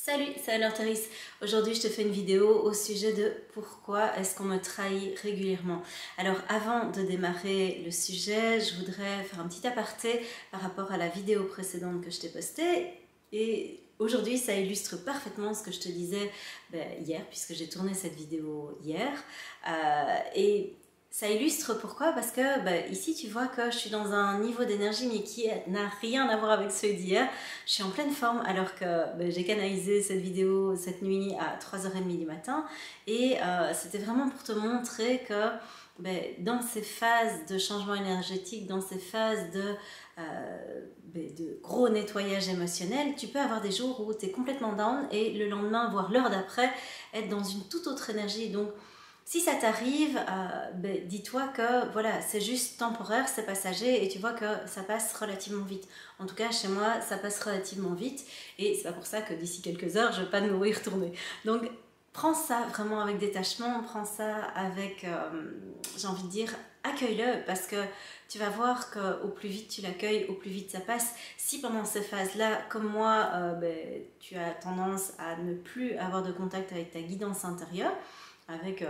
Salut, c'est Anne Therese. Aujourd'hui, je te fais une vidéo au sujet de pourquoi est-ce qu'on me trahit régulièrement. Alors, avant de démarrer le sujet, je voudrais faire un petit aparté par rapport à la vidéo précédente que je t'ai postée. Et aujourd'hui, ça illustre parfaitement ce que je te disais hier, puisque j'ai tourné cette vidéo hier. Et ça illustre pourquoi, parce que ici tu vois que je suis dans un niveau d'énergie mais qui n'a rien à voir avec celui d'hier. Je suis en pleine forme alors que j'ai canalisé cette vidéo cette nuit à 3h30 du matin et c'était vraiment pour te montrer que dans ces phases de changement énergétique, dans ces phases de gros nettoyage émotionnel, tu peux avoir des jours où tu es complètement down et le lendemain, voire l'heure d'après, être dans une toute autre énergie. Donc si ça t'arrive, dis-toi que voilà, c'est juste temporaire, c'est passager et tu vois que ça passe relativement vite. En tout cas, chez moi, ça passe relativement vite et c'est pas pour ça que d'ici quelques heures, je vais pas de nouveau y retourner. Donc, prends ça vraiment avec détachement, prends ça avec, j'ai envie de dire, accueille-le parce que tu vas voir qu'au plus vite tu l'accueilles, au plus vite ça passe. Si pendant ces phases-là, comme moi, tu as tendance à ne plus avoir de contact avec ta guidance intérieure, avec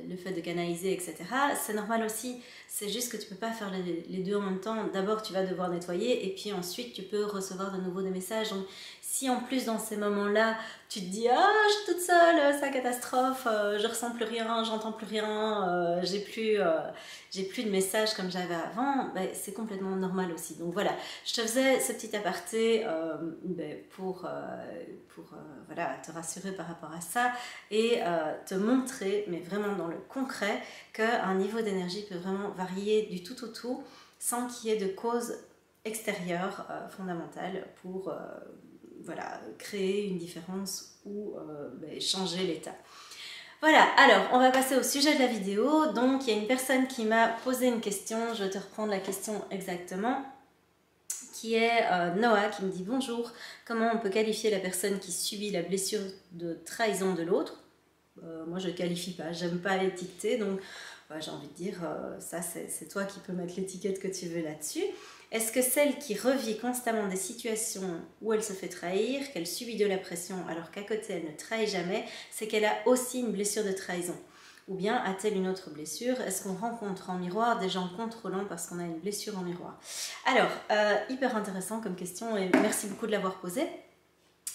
le fait de canaliser, etc. C'est normal aussi, c'est juste que tu ne peux pas faire les deux en même temps. D'abord, tu vas devoir nettoyer et puis ensuite, tu peux recevoir de nouveau des messages. Donc, si en plus, dans ces moments-là, tu te dis « Ah, je suis toute seule, c'est la catastrophe, je ressens plus rien, j'entends plus rien, j'ai plus de messages comme j'avais avant », c'est complètement normal aussi. Donc voilà, je te faisais ce petit aparté pour voilà, te rassurer par rapport à ça et te montrer, mais vraiment dans le concret, qu'un niveau d'énergie peut vraiment varier du tout au tout sans qu'il y ait de cause extérieure fondamentale pour voilà, créer une différence ou changer l'état. Voilà, alors on va passer au sujet de la vidéo. Donc il y a une personne qui m'a posé une question, je vais te reprendre la question exactement, qui est Noah, qui me dit « Bonjour, comment on peut qualifier la personne qui subit la blessure de trahison de l'autre ?» Moi je ne qualifie pas, j'aime pas étiqueter, donc j'ai envie de dire, ça c'est toi qui peux mettre l'étiquette que tu veux là-dessus. Est-ce que celle qui revit constamment des situations où elle se fait trahir, qu'elle subit de la pression alors qu'à côté elle ne trahit jamais, c'est qu'elle a aussi une blessure de trahison? Ou bien a-t-elle une autre blessure? Est-ce qu'on rencontre en miroir des gens contrôlants parce qu'on a une blessure en miroir? Alors, hyper intéressant comme question et merci beaucoup de l'avoir posée.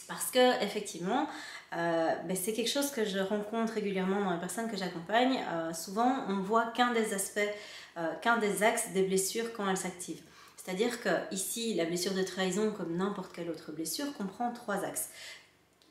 Parce que effectivement, c'est quelque chose que je rencontre régulièrement dans les personnes que j'accompagne. Souvent, on ne voit qu'un des aspects, qu'un des axes des blessures quand elles s'activent. C'est-à-dire que ici, la blessure de trahison, comme n'importe quelle autre blessure, comprend 3 axes.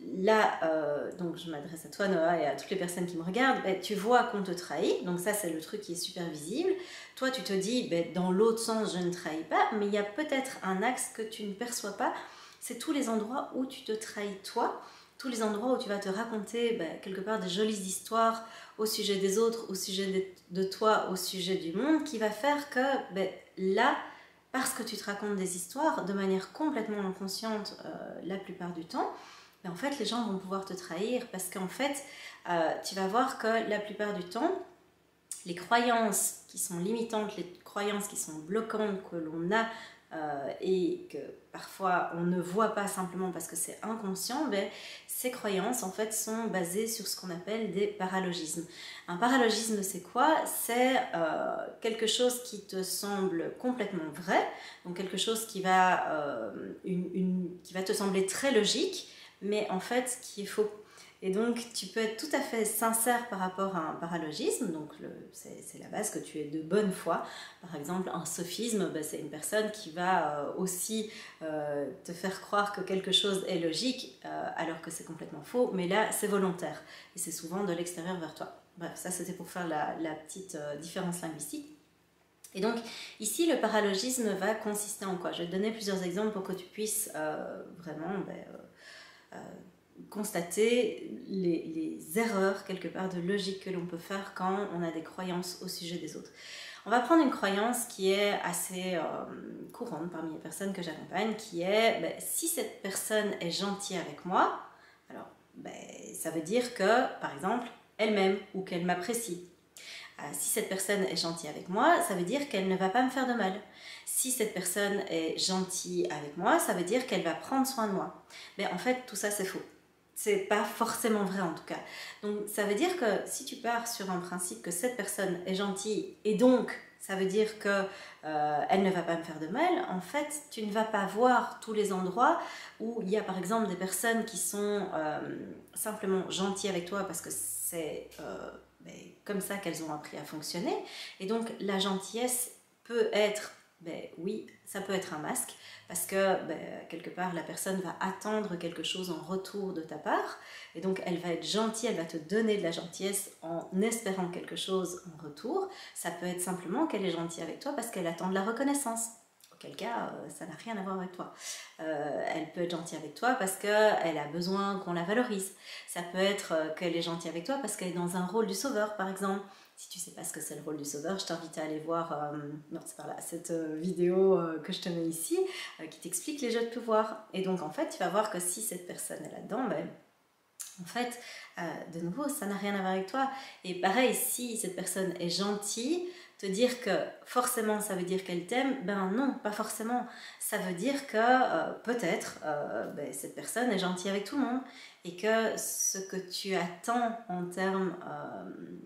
Là, donc je m'adresse à toi Noah et à toutes les personnes qui me regardent, tu vois qu'on te trahit, donc ça c'est le truc qui est super visible. Toi tu te dis, dans l'autre sens je ne trahis pas, mais il y a peut-être un axe que tu ne perçois pas, c'est tous les endroits où tu te trahis toi, tous les endroits où tu vas te raconter quelque part des jolies histoires au sujet des autres, au sujet de toi, au sujet du monde, qui va faire que là, parce que tu te racontes des histoires de manière complètement inconsciente la plupart du temps, en fait les gens vont pouvoir te trahir parce qu'en fait tu vas voir que la plupart du temps les croyances qui sont limitantes, les croyances qui sont bloquantes que l'on a et que parfois on ne voit pas simplement parce que c'est inconscient, ces croyances en fait sont basées sur ce qu'on appelle des paralogismes. Un paralogisme c'est quoi? C'est quelque chose qui te semble complètement vrai, donc quelque chose qui va te sembler très logique, mais en fait qui est faux. Et donc tu peux être tout à fait sincère par rapport à un paralogisme, donc c'est la base que tu es de bonne foi. Par exemple un sophisme, c'est une personne qui va aussi te faire croire que quelque chose est logique alors que c'est complètement faux, mais là c'est volontaire et c'est souvent de l'extérieur vers toi. Bref, ça c'était pour faire la petite différence linguistique. Et donc ici le paralogisme va consister en quoi? Je vais te donner plusieurs exemples pour que tu puisses vraiment constater les erreurs quelque part de logique que l'on peut faire quand on a des croyances au sujet des autres. On va prendre une croyance qui est assez courante parmi les personnes que j'accompagne, qui est si cette personne est gentille avec moi, alors ça veut dire que par exemple elle m'aime ou qu'elle m'apprécie. Si cette personne est gentille avec moi, ça veut dire qu'elle ne va pas me faire de mal. Si cette personne est gentille avec moi, ça veut dire qu'elle va prendre soin de moi. Mais en fait, tout ça, c'est faux. C'est pas forcément vrai en tout cas. Donc ça veut dire que si tu pars sur un principe que cette personne est gentille et donc ça veut dire que elle ne va pas me faire de mal, en fait tu ne vas pas voir tous les endroits où il y a par exemple des personnes qui sont simplement gentilles avec toi parce que c'est comme ça qu'elles ont appris à fonctionner. Et donc la gentillesse peut être, oui, ça peut être un masque, parce que quelque part la personne va attendre quelque chose en retour de ta part, et donc elle va être gentille, elle va te donner de la gentillesse en espérant quelque chose en retour. Ça peut être simplement qu'elle est gentille avec toi parce qu'elle attend de la reconnaissance, auquel cas ça n'a rien à voir avec toi. Elle peut être gentille avec toi parce qu'elle a besoin qu'on la valorise. Ça peut être qu'elle est gentille avec toi parce qu'elle est dans un rôle du sauveur par exemple. Si tu ne sais pas ce que c'est le rôle du sauveur, je t'invite à aller voir non, c'est par là, cette vidéo que je te mets ici, qui t'explique les jeux de pouvoir. Et donc en fait, tu vas voir que si cette personne est là-dedans, en fait, de nouveau, ça n'a rien à voir avec toi. Et pareil, si cette personne est gentille, te dire que forcément ça veut dire qu'elle t'aime, ben non, pas forcément. Ça veut dire que peut-être cette personne est gentille avec tout le monde et que ce que tu attends en termes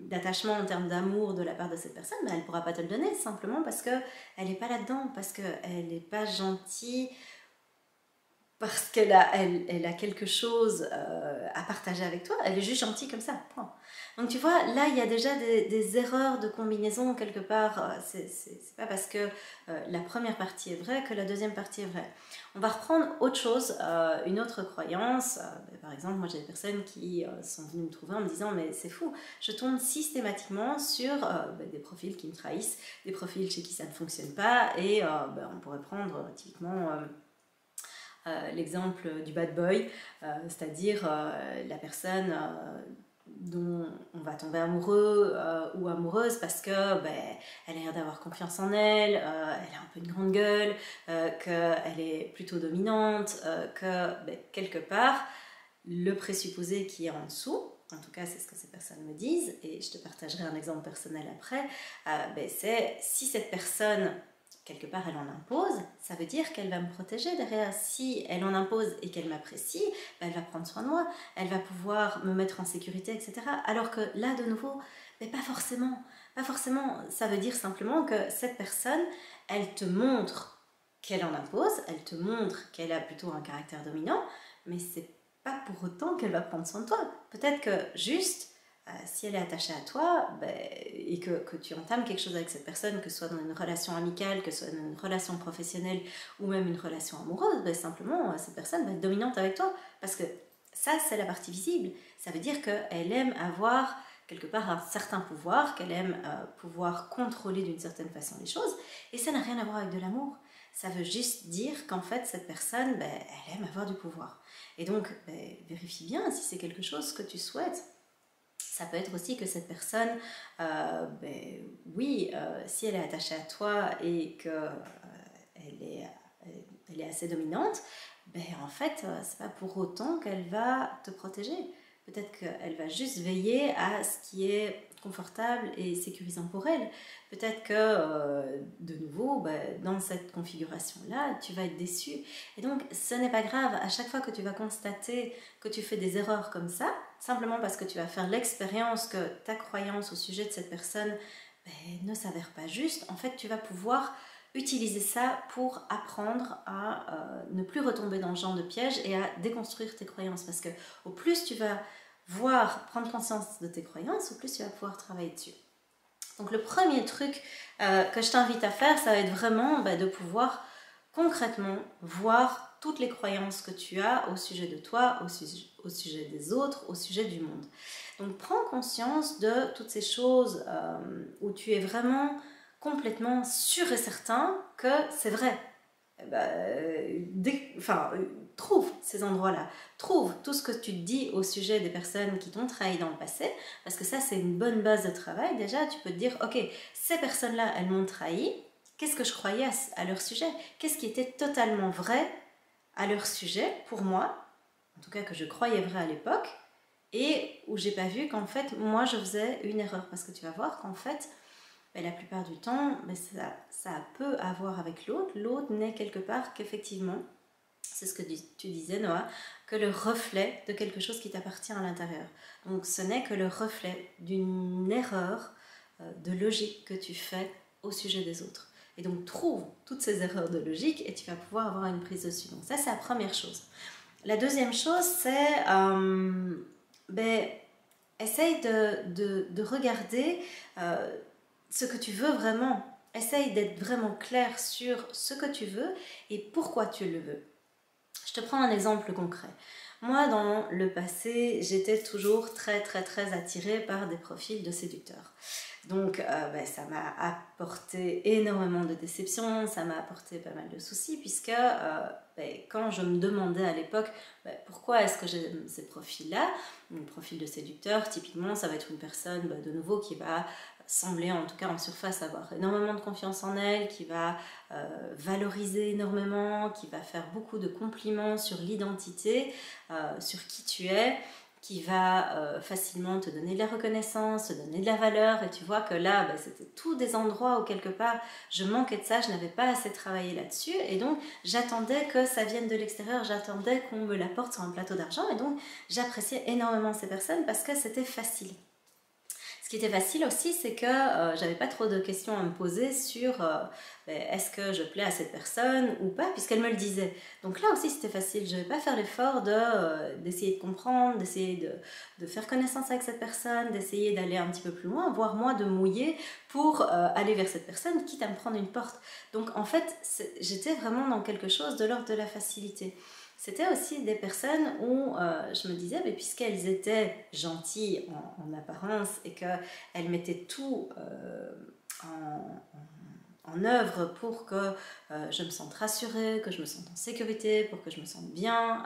d'attachement, en termes d'amour de la part de cette personne, elle ne pourra pas te le donner simplement parce qu'elle n'est pas là-dedans, parce qu'elle n'est pas gentille, parce qu'elle a quelque chose à partager avec toi, elle est juste gentille comme ça, point. Donc tu vois, là il y a déjà des erreurs de combinaison quelque part, c'est pas parce que la première partie est vraie que la deuxième partie est vraie. On va reprendre autre chose, une autre croyance, par exemple moi j'ai des personnes qui sont venues me trouver en me disant mais c'est fou, je tombe systématiquement sur des profils qui me trahissent, des profils chez qui ça ne fonctionne pas, et on pourrait prendre typiquement l'exemple du bad boy, c'est-à-dire la personne dont on va tomber amoureux ou amoureuse parce que elle a l'air d'avoir confiance en elle, elle a un peu une grande gueule, qu'elle est plutôt dominante, que quelque part le présupposé qui est en dessous, en tout cas c'est ce que ces personnes me disent, et je te partagerai un exemple personnel après, c'est si cette personne quelque part elle en impose, ça veut dire qu'elle va me protéger derrière. Si elle en impose et qu'elle m'apprécie, elle va prendre soin de moi, elle va pouvoir me mettre en sécurité, etc. Alors que là, de nouveau, pas forcément. Pas forcément, ça veut dire simplement que cette personne, elle te montre qu'elle en impose, elle te montre qu'elle a plutôt un caractère dominant, mais c'est pas pour autant qu'elle va prendre soin de toi. Peut-être que juste, si elle est attachée à toi et que tu entames quelque chose avec cette personne, que ce soit dans une relation amicale, que ce soit dans une relation professionnelle ou même une relation amoureuse, simplement cette personne va être dominante avec toi. Parce que ça, c'est la partie visible. Ça veut dire qu'elle aime avoir quelque part un certain pouvoir, qu'elle aime pouvoir contrôler d'une certaine façon les choses. Et ça n'a rien à voir avec de l'amour. Ça veut juste dire qu'en fait, cette personne, elle aime avoir du pouvoir. Et donc, vérifie bien si c'est quelque chose que tu souhaites. Ça peut être aussi que cette personne, si elle est attachée à toi et qu'elle elle est assez dominante, en fait, c'est pas pour autant qu'elle va te protéger. Peut-être qu'elle va juste veiller à ce qui est confortable et sécurisant pour elle. Peut-être que, de nouveau, dans cette configuration-là, tu vas être déçu. Et donc, ce n'est pas grave. À chaque fois que tu vas constater que tu fais des erreurs comme ça, simplement parce que tu vas faire l'expérience que ta croyance au sujet de cette personne ne s'avère pas juste, en fait, tu vas pouvoir utiliser ça pour apprendre à ne plus retomber dans ce genre de piège et à déconstruire tes croyances. Parce que au plus tu vas prendre conscience de tes croyances, au plus tu vas pouvoir travailler dessus. Donc le premier truc que je t'invite à faire, ça va être vraiment de pouvoir concrètement voir toutes les croyances que tu as au sujet de toi, au sujet des autres, au sujet du monde. Donc prends conscience de toutes ces choses où tu es vraiment complètement sûr et certain que c'est vrai. Trouve ces endroits-là, trouve tout ce que tu te dis au sujet des personnes qui t'ont trahi dans le passé, parce que ça c'est une bonne base de travail. Déjà tu peux te dire, ok, ces personnes-là elles m'ont trahi, qu'est-ce que je croyais à leur sujet, qu'est-ce qui était totalement vrai à leur sujet pour moi, en tout cas que je croyais vrai à l'époque, et où j'ai pas vu qu'en fait, moi, je faisais une erreur. Parce que tu vas voir qu'en fait, ben, la plupart du temps, ben, ça peut avoir avec l'autre. L'autre n'est quelque part qu'effectivement, c'est ce que tu disais, Noah, que le reflet de quelque chose qui t'appartient à l'intérieur. Donc ce n'est que le reflet d'une erreur de logique que tu fais au sujet des autres. Et donc trouve toutes ces erreurs de logique et tu vas pouvoir avoir une prise dessus. Donc ça, c'est la première chose. La deuxième chose, c'est ben, essaye de regarder ce que tu veux vraiment. Essaye d'être vraiment clair sur ce que tu veux et pourquoi tu le veux. Je te prends un exemple concret. Moi, dans le passé, j'étais toujours très attirée par des profils de séducteurs. Donc, ça m'a apporté énormément de déceptions, ça m'a apporté pas mal de soucis, puisque quand je me demandais à l'époque pourquoi est-ce que j'aime ces profils-là, un profil de séducteur, typiquement, ça va être une personne de nouveau qui va sembler, en tout cas en surface, avoir énormément de confiance en elle, qui va valoriser énormément, qui va faire beaucoup de compliments sur l'identité, sur qui tu es, qui va facilement te donner de la reconnaissance, te donner de la valeur, et tu vois que là, c'était tous des endroits où quelque part je manquais de ça, je n'avais pas assez travaillé là-dessus, et donc j'attendais que ça vienne de l'extérieur, j'attendais qu'on me l'apporte sur un plateau d'argent, et donc j'appréciais énormément ces personnes parce que c'était facile. Ce qui était facile aussi, c'est que j'avais pas trop de questions à me poser sur est-ce que je plais à cette personne ou pas, puisqu'elle me le disait. Donc là aussi, c'était facile. Je ne vais pas faire l'effort d'essayer de comprendre, d'essayer de faire connaissance avec cette personne, d'essayer d'aller un petit peu plus loin, voire moi de mouiller pour aller vers cette personne, quitte à me prendre une porte. Donc en fait, j'étais vraiment dans quelque chose de l'ordre de la facilité. C'était aussi des personnes où je me disais, mais puisqu'elles étaient gentilles en apparence et qu'elles mettaient tout en œuvre pour que je me sente rassurée, que je me sente en sécurité, pour que je me sente bien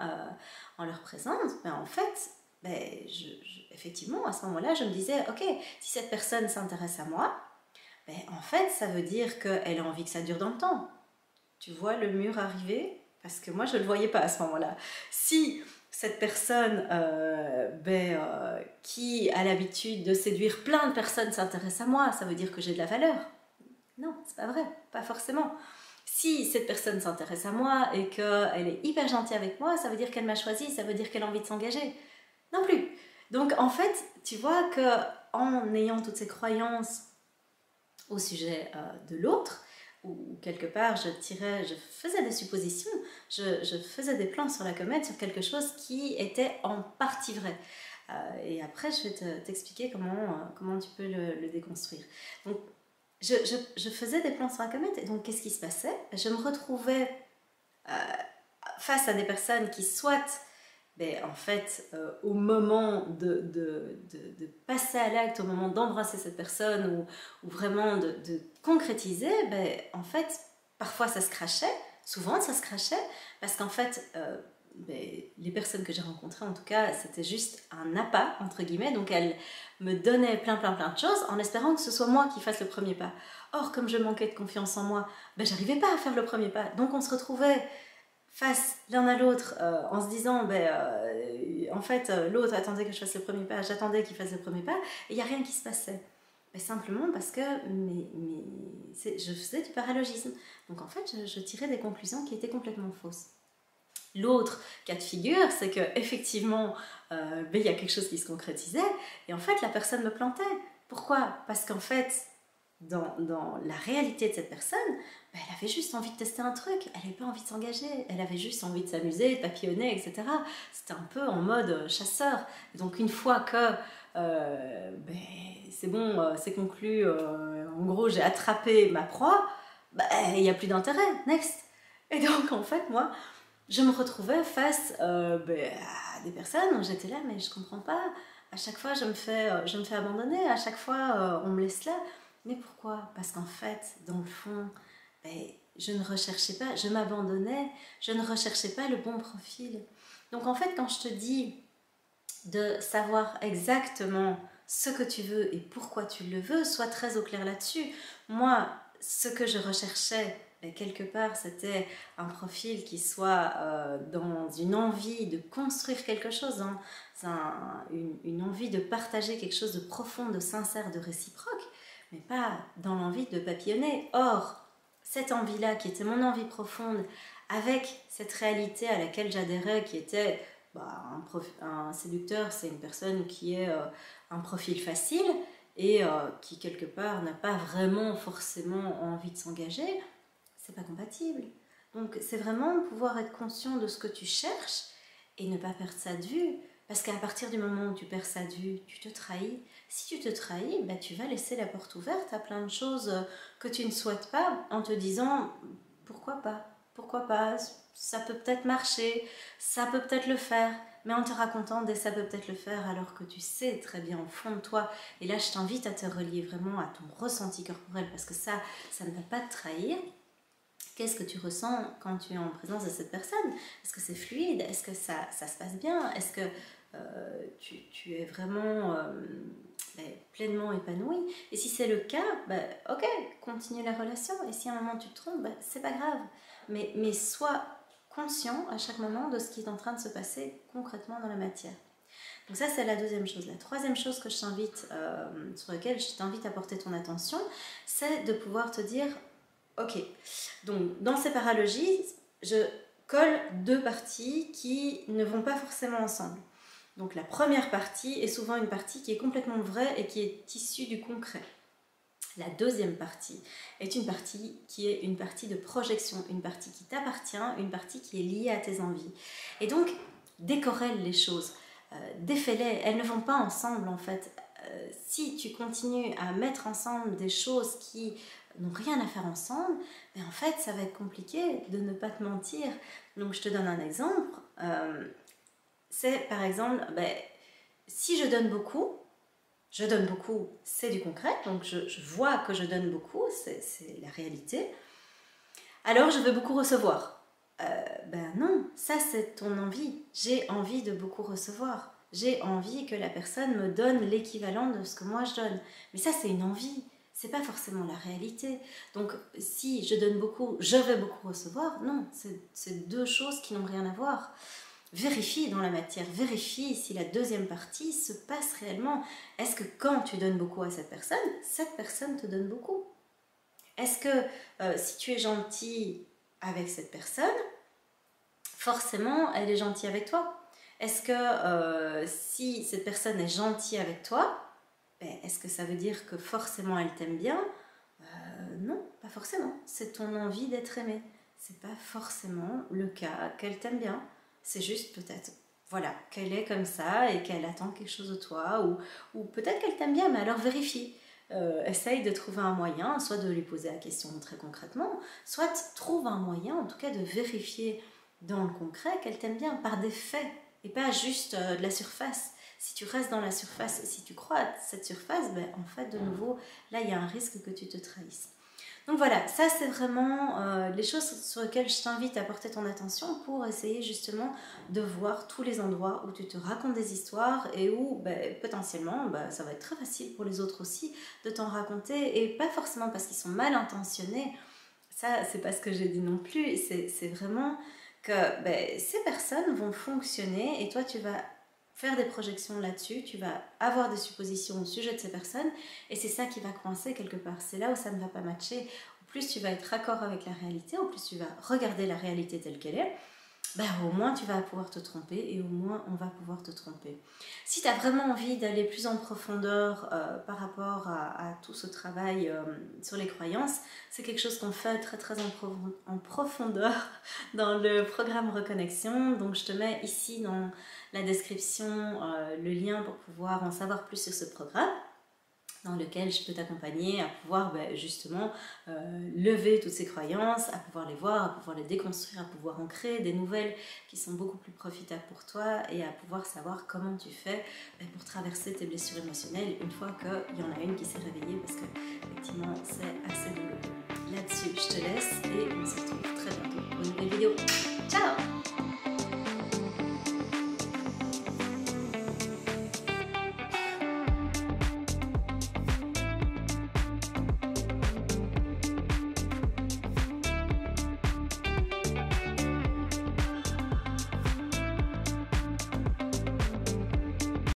en leur présence, en fait, effectivement, à ce moment-là, je me disais, ok, si cette personne s'intéresse à moi, en fait, ça veut dire qu'elle a envie que ça dure dans le temps. Tu vois le mur arriver? Parce que moi, je ne le voyais pas à ce moment-là. Si cette personne qui a l'habitude de séduire plein de personnes s'intéresse à moi, ça veut dire que j'ai de la valeur? Non, c'est pas vrai, pas forcément. Si cette personne s'intéresse à moi et qu'elle est hyper gentille avec moi, ça veut dire qu'elle m'a choisi, ça veut dire qu'elle a envie de s'engager? Non plus. Donc en fait, tu vois qu'en ayant toutes ces croyances au sujet de l'autre, où quelque part je faisais des suppositions, je faisais des plans sur la comète sur quelque chose qui était en partie vrai. Et après je vais t'expliquer comment tu peux le déconstruire. Donc je faisais des plans sur la comète, et donc qu'est-ce qui se passait? Je me retrouvais face à des personnes qui soit en fait, au moment de passer à l'acte, au moment d'embrasser cette personne ou vraiment de concrétiser, en fait, parfois ça se crachait, souvent ça se crachait, parce qu'en fait, les personnes que j'ai rencontrées, en tout cas, c'était juste un appât, entre guillemets, donc elles me donnaient plein de choses en espérant que ce soit moi qui fasse le premier pas. Or, comme je manquais de confiance en moi, j'arrivais pas à faire le premier pas, donc on se retrouvait face l'un à l'autre en se disant en fait l'autre attendait que je fasse le premier pas, j'attendais qu'il fasse le premier pas et il n'y a rien qui se passait. Simplement parce que je faisais du paralogisme. Donc en fait je tirais des conclusions qui étaient complètement fausses. L'autre cas de figure, c'est qu'effectivement il y a quelque chose qui se concrétisait et en fait la personne me plantait. Pourquoi? Parce qu'en fait dans la réalité de cette personne, elle avait juste envie de tester un truc, elle n'avait pas envie de s'engager, elle avait juste envie de s'amuser, de papillonner, etc. C'était un peu en mode chasseur. Donc une fois que c'est bon, c'est conclu, en gros j'ai attrapé ma proie, il n'y a plus d'intérêt, next. Et donc en fait moi, je me retrouvais face à des personnes où j'étais là, mais je comprends pas, à chaque fois je me fais abandonner, à chaque fois on me laisse là. Mais pourquoi? Parce qu'en fait, dans le fond, je ne recherchais pas, je m'abandonnais, je ne recherchais pas le bon profil. Donc en fait, quand je te dis de savoir exactement ce que tu veux et pourquoi tu le veux, sois très au clair là-dessus. Moi, ce que je recherchais ben, quelque part c'était un profil qui soit dans une envie de construire quelque chose, une envie de partager quelque chose de profond, de sincère, de réciproque, mais pas dans l'envie de papillonner. Or, cette envie-là, qui était mon envie profonde, avec cette réalité à laquelle j'adhérais, qui était un séducteur, c'est une personne qui est un profil facile et qui quelque part n'a pas vraiment forcément envie de s'engager, c'est pas compatible. Donc c'est vraiment pouvoir être conscient de ce que tu cherches et ne pas perdre ça de vue. Parce qu'à partir du moment où tu perds ça de vue, tu te trahis. Si tu te trahis, ben, tu vas laisser la porte ouverte à plein de choses que tu ne souhaites pas en te disant pourquoi pas, pourquoi pas, ça peut peut-être marcher, ça peut peut-être le faire, mais en te racontant des ça peut peut-être le faire alors que tu sais très bien au fond de toi. Et là, je t'invite à te relier vraiment à ton ressenti corporel parce que ça ne va pas te trahir. Qu'est-ce que tu ressens quand tu es en présence de cette personne? Est-ce que c'est fluide? Est-ce que ça se passe bien? Est-ce que tu es vraiment pleinement épanoui? Et si c'est le cas, ok, continue la relation. Et si à un moment tu te trompes, c'est pas grave. Mais sois conscient à chaque moment de ce qui est en train de se passer concrètement dans la matière. Donc ça, c'est la deuxième chose. La troisième chose que je t'invite, sur laquelle je t'invite à porter ton attention, c'est de pouvoir te dire, ok, donc dans ces paralogies, je colle deux parties qui ne vont pas forcément ensemble. Donc la première partie est souvent une partie qui est complètement vraie et qui est issue du concret. La deuxième partie est une partie qui est une partie de projection, une partie qui t'appartient, une partie qui est liée à tes envies. Et donc, décorrèle les choses, défais-les, elles ne vont pas ensemble en fait. Si tu continues à mettre ensemble des choses qui n'ont rien à faire ensemble, mais en fait ça va être compliqué de ne pas te mentir. Donc je te donne un exemple, c'est par exemple, si je donne beaucoup, c'est du concret, donc je vois que je donne beaucoup, c'est la réalité. Alors je veux beaucoup recevoir. Non, ça c'est ton envie. J'ai envie de beaucoup recevoir. J'ai envie que la personne me donne l'équivalent de ce que moi je donne. Mais ça c'est une envie, c'est pas forcément la réalité. Donc si je donne beaucoup, je veux beaucoup recevoir, non, c'est deux choses qui n'ont rien à voir. Vérifie dans la matière, vérifie si la deuxième partie se passe réellement. Est-ce que quand tu donnes beaucoup à cette personne te donne beaucoup? Est-ce que si tu es gentil avec cette personne, forcément elle est gentille avec toi? Est-ce que si cette personne est gentille avec toi, est-ce que ça veut dire que forcément elle t'aime bien? Non, pas forcément. C'est ton envie d'être aimé. C'est pas forcément le cas qu'elle t'aime bien. C'est juste peut-être, voilà, qu'elle est comme ça et qu'elle attend quelque chose de toi, ou peut-être qu'elle t'aime bien, mais alors vérifie. Essaye de trouver un moyen, soit de lui poser la question très concrètement, soit trouve un moyen, en tout cas, de vérifier dans le concret qu'elle t'aime bien, par des faits, et pas juste de la surface. Si tu restes dans la surface, si tu crois à cette surface, en fait, de nouveau, là, il y a un risque que tu te trahisses. Donc voilà, ça c'est vraiment les choses sur lesquelles je t'invite à porter ton attention pour essayer justement de voir tous les endroits où tu te racontes des histoires et où potentiellement ça va être très facile pour les autres aussi de t'en raconter, et pas forcément parce qu'ils sont mal intentionnés, ça c'est pas ce que j'ai dit non plus, c'est vraiment que ces personnes vont fonctionner et toi tu vas faire des projections là-dessus, tu vas avoir des suppositions au sujet de ces personnes et c'est ça qui va coincer quelque part. C'est là où ça ne va pas matcher. Au plus tu vas être raccord avec la réalité, au plus tu vas regarder la réalité telle qu'elle est, au moins tu vas pouvoir te tromper et au moins on va pouvoir te tromper. Si tu as vraiment envie d'aller plus en profondeur par rapport à tout ce travail sur les croyances, c'est quelque chose qu'on fait très très en profondeur dans le programme Reconnexion. Donc je te mets ici dans la description le lien pour pouvoir en savoir plus sur ce programme, dans lequel je peux t'accompagner à pouvoir justement lever toutes ces croyances, à pouvoir les voir, à pouvoir les déconstruire, à pouvoir en créer des nouvelles qui sont beaucoup plus profitables pour toi et à pouvoir savoir comment tu fais pour traverser tes blessures émotionnelles une fois qu'il y en a une qui s'est réveillée, parce que effectivement c'est assez douloureux. Là-dessus, je te laisse